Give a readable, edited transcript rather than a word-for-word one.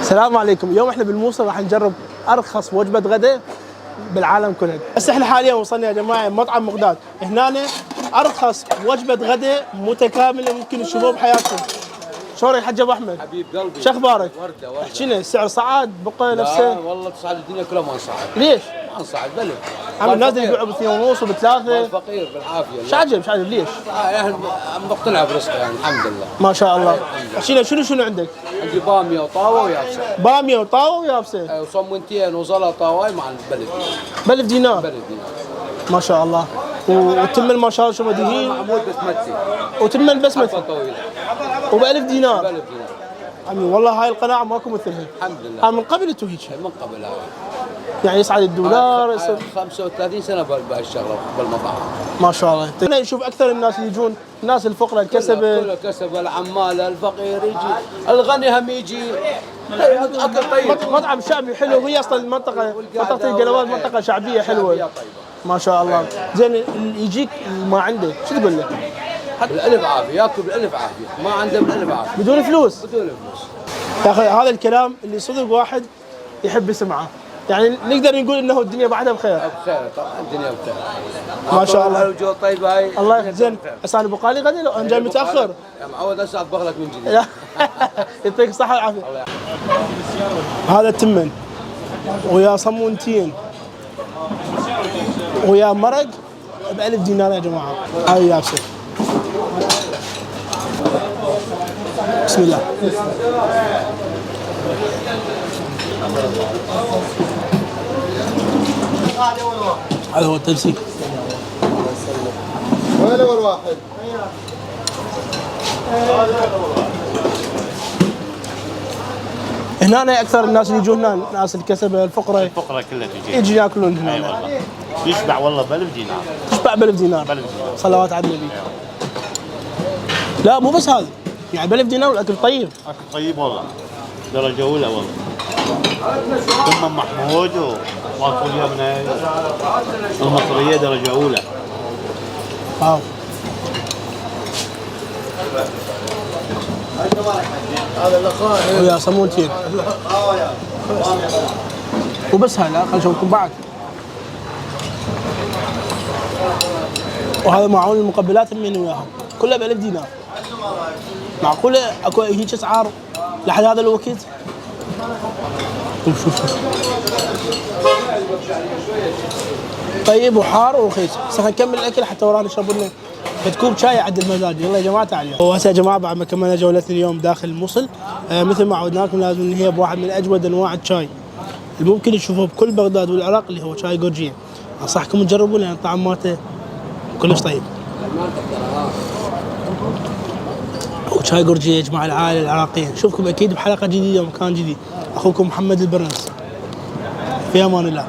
السلام عليكم. اليوم احنا بالموصل راح نجرب ارخص وجبه غداء بالعالم كله. بس احنا حاليا وصلنا يا جماعه مطعم مقداد. هنا ارخص وجبه غداء متكامله ممكن تشوفوها بحياتكم. شلونك يا حج ابو احمد؟ حبيب قلبي. شو اخبارك؟ ورده. احكي لنا السعر صعد بقى نفسه؟ لا والله تصعد الدنيا كلها ما نصعد. ليش؟ ما نصعد بلد. عم الناس يبيعوا باثنين ونص وبثلاثه. فقير بالعافيه. شو عجب ليش؟ احنا مقتنع برزقه يعني الحمد لله. ما شاء الله. احكي لنا شنو عندك؟ عندي باميه وطاوه ويابسه. باميه وطاوه ويابسه. وصمونتين وزلطه واي مع البلد. ب1000 دينار. بلد دينار. ما شاء الله. وتمن ما شاء الله شو مدهين. معمول بسمتي. وتمن بسمتي. طويله. وب1000 دينار. ب1000 دينار. عمي والله هاي القناعه ماكو مثلها. الحمد لله. هاي من قبل انتو هيك. من قبل هذا. يعني يصعد الدولار 35 سنه بهالشغله بالمطاعم. ما شاء الله. هنا نشوف اكثر الناس اللي يجون، الناس الفقراء الكسبه. كله كسب، العمال، الفقير يجي، الغني هم يجي. اكل طيب. مطعم شعبي حلو. هي اصلا منطقه القلوات منطقه شعبيه حلوه. ما شاء الله. زين اللي يجيك ما عنده شو تقول له؟ بالالف عافيه، ياكل بالالف عافيه، ما عنده بالالف عافيه. بدون فلوس؟ بدون فلوس. يا اخي هذا الكلام اللي صدق واحد يحب يسمعه. يعني نقدر نقول انه الدنيا بعدها بخير. بخير طبعا الدنيا بخير. ما شاء الله. الجو طيب هاي. الله زين. هسه انا بقالي غدا لو انا جاي متاخر. يا معود هسه اطبخ لك من جديد. يعطيك الصحه والعافيه. هذا التمن ويا صمونتين ويا مرق ب1000 دينار يا جماعه. هاي يابسه. بسم الله. هذا هو التمسيك. وين اول واحد؟ هنا اكثر الناس اللي يجون هنا الناس الكسبه الفقراء. الفقراء كلها تجي يجي ياكلون هنا. اي والله يشبع والله ب1000 دينار. يشبع ب1000 دينار. صلوات على النبي. لا مو بس هذا، يعني ب1000 دينار والاكل طيب. اكل طيب والله درجه اولى والله. ثم محمود واكل يمنا المصريه درجه اولى. واو. هذا الاخوان. ويا صمونتين. وبس هاي لا خلينا نشوفكم بعد. وهذا معون المقبلات من وياهم كلها ب1000 دينار. معقوله اكو هيك اسعار لحد هذا الوقت؟ شوف طيب وحار ورخيص. بس نكمل الاكل حتى ورانا نشرب لنا كوب شاي عدل المزاج. يلا يا جماعه تعالوا. وهسه يا جماعه بعد ما كملنا جولتنا اليوم داخل الموصل مثل ما عودناكم لازم ننهيها بواحد من اجود انواع الشاي اللي ممكن تشوفوه بكل بغداد والعراق اللي هو شاي جورجيا. انصحكم تجربوه لان الطعم مالته كلش طيب. وشاي جورجيا يا جماعه العائله العراقيه. نشوفكم اكيد بحلقه جديده ومكان جديد. اخوكم محمد البرنس. في امان الله.